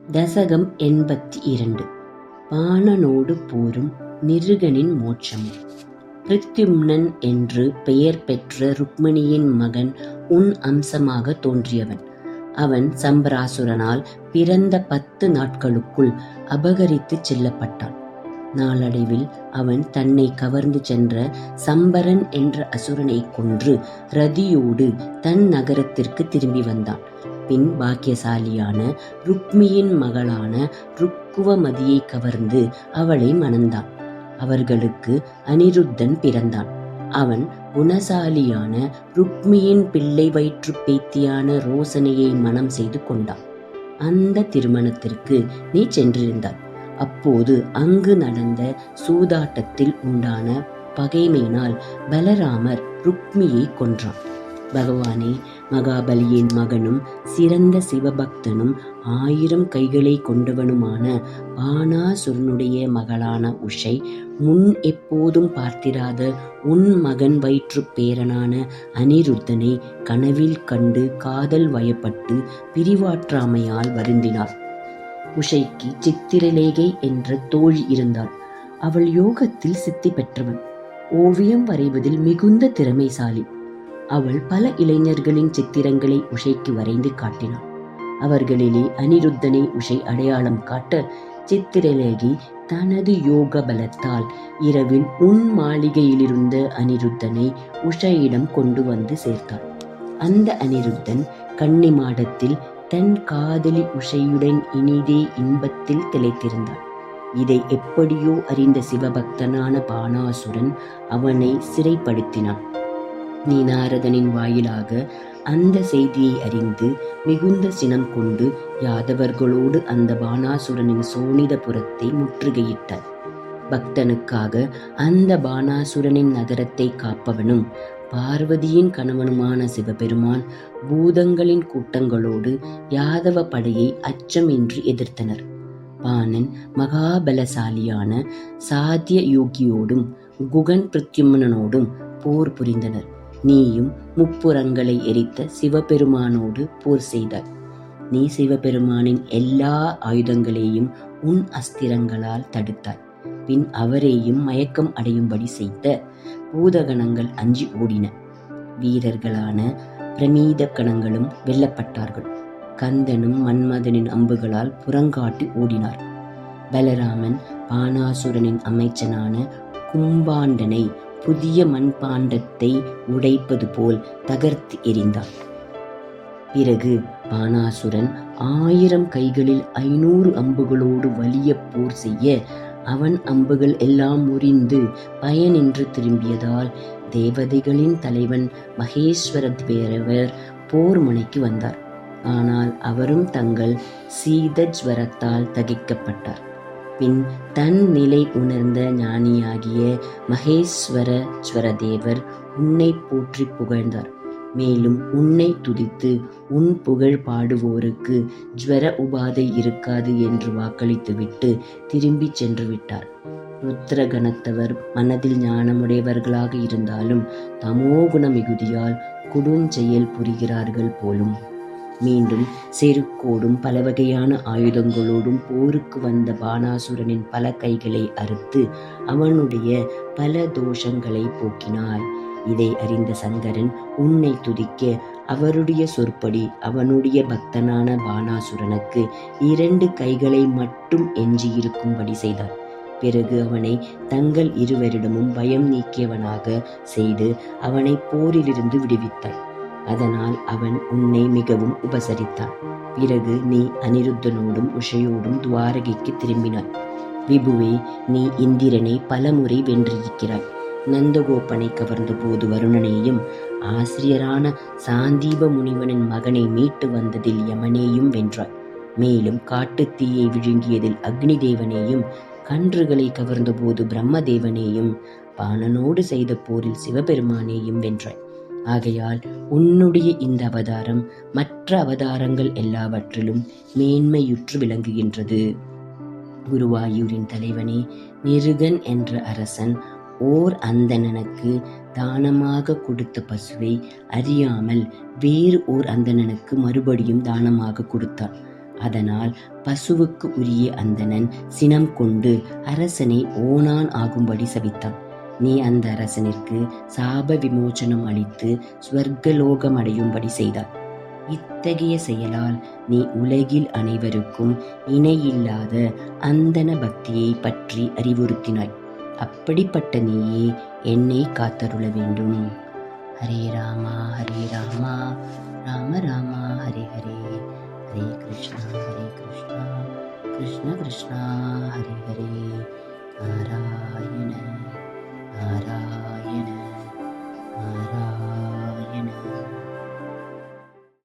தசகம் 82. பாணனோடு போரும் நிருகனின் மோட்சமும். பிரத்யும்னன் என்று பெயர் பெற்ற ருக்மிணியின் மகன் உன் அம்சமாக தோன்றியவன். அவன் சம்பராசுரனால் பிறந்த 10 நாட்களுக்குள் அபகரித்துச் செல்லப்பட்டான். நாளடைவில் அவன் தன்னை கவர்ந்து சென்ற சம்பரன் என்ற அசுரனை கொன்று ரதியோடு தன் நகரத்திற்கு திரும்பி வந்தான். பின் பாக்கியசாலியான ருக்மியின் மகளான ருக்குவமதியை கவர்ந்து அவளை மணந்தான். அவர்களுக்கு அனிருத்தன் பிறந்தான். அவன் குணசாலியான ருக்மியின் பிள்ளை வயிற்று பேத்தியான ரோசனையை மணம் செய்து கொண்டான். அந்த திருமணத்திற்கு நீ சென்றிருந்தாய். அப்போது அங்கு நடந்த சூதாட்டத்தில் உண்டான பகைமையினால் பலராமர் ருக்மியை கொன்றான். பகவானே, மகாபலியின் மகனும் சிறந்த சிவபக்தனும் 1000 கைகளை கொண்டவனுமான பாணாசுரனுடைய மகளான உஷை, முன் எப்போதும் பார்த்திராத உன் மகன் வயிற்று பேரனான அனிருத்தனை கனவில் கண்டு காதல் வயப்பட்டு பிரிவாற்றாமையால் வருந்தினார். உஷைக்கு சித்திரலேகை என்ற தோழி இருந்தாள். அவள் யோகத்தில் சித்தி பெற்றவள். ஓவியம் வரைவதில் மிகுந்த திறமைசாலி. அவள் பல இளைஞர்களின் சித்திரங்களை உஷைக்கு வரைந்து காட்டினாள். அவர்களிலே அனிருத்தனை உஷை அடையாளம் காட்ட சித்திரலேகி தனது யோக பலத்தால் இரவில் உன் மாளிகையிலிருந்த அனிருத்தனை உஷையிடம் கொண்டு வந்து சேர்த்தாள். அந்த அனிருத்தன் கன்னிமாடத்தில் தன் காதலி உஷையுடன் இனிதே இன்பத்தில் திளைத்திருந்தான். இதை எப்படியோ அறிந்த சிவபக்தனான பாணாசுரன் அவனை சிறைப்படுத்தினான். நீ நாரதனின் வாயிலாக அந்த செய்தியை அறிந்து மிகுந்த சினம் கொண்டு யாதவர்களோடு அந்த பாணாசுரனின் சோனிதபுரத்தை முற்றுகையிட்டார். பக்தனுக்காக அந்த பாணாசுரனின் நகரத்தை காப்பவனும் பார்வதியின் கணவனுமான சிவபெருமான் பூதங்களின் கூட்டங்களோடு யாதவ படையை அச்சமின்றி எதிர்த்தனர். பாணன் மகாபலசாலியான சாத்திய யோகியோடும் குகன் பிரத்யும்னனோடும் போர் புரிந்தனர். நீயும் முப்புறங்களை எரித்த சிவபெருமானோடு போர் செய்தாய். நீ சிவபெருமானின் எல்லா ஆயுதங்களையும் உன் அஸ்திரங்களால் தடுத்தாய். பின் அவரையும் மயக்கம் அடையும்படி செய்த பூதகணங்கள் அஞ்சி ஓடின. வீரர்களான பிரமீத கணங்களும் வெல்லப்பட்டார்கள். கந்தனும் மன்மதனின் அம்புகளால் புறங்காட்டி ஓடினார். பலராமன் பாணாசுரனின் அமைச்சனான கும்பாண்டனை புதிய மண்பாண்டத்தை உடைப்பது போல் தகர்த்து எறிந்தார். பிறகு பாணாசுரன் 1000 கைகளில் 500 அம்புகளோடு வலிய போர் செய்ய அவன் அம்புகள் எல்லாம் முறிந்து பயனின்று திரும்பியதால் தேவதைகளின் தலைவன் மகேஸ்வர தேவர் போர் முனைக்கு வந்தார். ஆனால் அவரும் தங்கள் சீதஜ்வரத்தால் தகிக்கப்பட்டார். பின் தன் நிலை உணர்ந்த ஞானியாகிய மகேஸ்வரஸ்வரதேவர் உன்னை போற்றி புகழ்ந்தார். மேலும் உன்னை துதித்து உன் புகழ் பாடுவோருக்கு ஜ்வர உபாதை இருக்காது என்று வாக்களித்துவிட்டு திரும்பி சென்று விட்டார். ருத்ரகணத்தவர் மனதில் ஞானமுடையவர்களாக இருந்தாலும் தமோகுண மிகுதியால் கொடுஞ்செயல் புரிகிறார்கள் போலும். மீண்டும் செருக்கோடும் பல வகையான ஆயுதங்களோடும் போருக்கு வந்த பாணாசுரனின் பல கைகளை அறுத்து அவனுடைய பல தோஷங்களை போக்கினாய். இதை அறிந்த சங்கரன் உன்னை துதிக்க அவருடைய சொற்படி அவனுடைய பக்தனான பாணாசுரனுக்கு 2 கைகளை மட்டும் எஞ்சியிருக்கும்படி செய்தார். பிறகு அவனை தங்கள் இருவரிடமும் பயம் நீக்கியவனாக செய்து அவனை போரிலிருந்து விடுவித்தாய். அதனால் அவன் உன்னை மிகவும் உபசரித்தான். பிறகு நீ அனிருத்தனோடும் உஷையோடும் துவாரகைக்கு திரும்பினாய். விபுவே, நீ இந்திரனை பலமுறை வென்றிருக்கிறாய். நந்தகோபனை கவர்ந்த போது வருணனையும், ஆசிரியரான சாந்தீப முனிவனின் மகனை மீட்டு வந்ததில் யமனேயும் வென்றாய். மேலும் காட்டுத்தீயை விழுங்கியதில் அக்னி தேவனையும், கன்றுகளை கவர்ந்த போது பிரம்மதேவனையும், பாணனோடு செய்த போரில் சிவபெருமானேயும் வென்றாய். ஆகையால் உன்னுடைய இந்த அவதாரம் மற்ற அவதாரங்கள் எல்லாவற்றிலும் மேன்மையுற்று விளங்குகின்றது. குருவாயூரின் தலைவனே, நிருகன் என்ற அரசன் ஓர் அந்தணனுக்கு தானமாக கொடுத்த பசுவை அறியாமல் வேறு ஓர் அந்தணனுக்கு மறுபடியும் தானமாக கொடுத்தான். அதனால் பசுவுக்கு உரிய அந்தணன் சினம் கொண்டு அரசனை ஓணான் ஆகும்படி சபித்தான். நீ அந்த அரசனிற்கு சாப விமோச்சனம் அளித்து ஸ்வர்கலோகம் அடையும்படி செய்தாய். இத்தகைய செயலால் நீ உலகில் அனைவருக்கும் இணையில்லாத அந்தண பக்தியை பற்றி அறிவுறுத்தினாய். அப்படிப்பட்ட நீயே என்னை காத்தருள வேண்டும். ஹரே ராமா ராம ராமா ஹரே ஹரே, ஹரே கிருஷ்ணா கிருஷ்ண கிருஷ்ணா ஹரே ஹரே, நாராயண நாராயண நாராயண.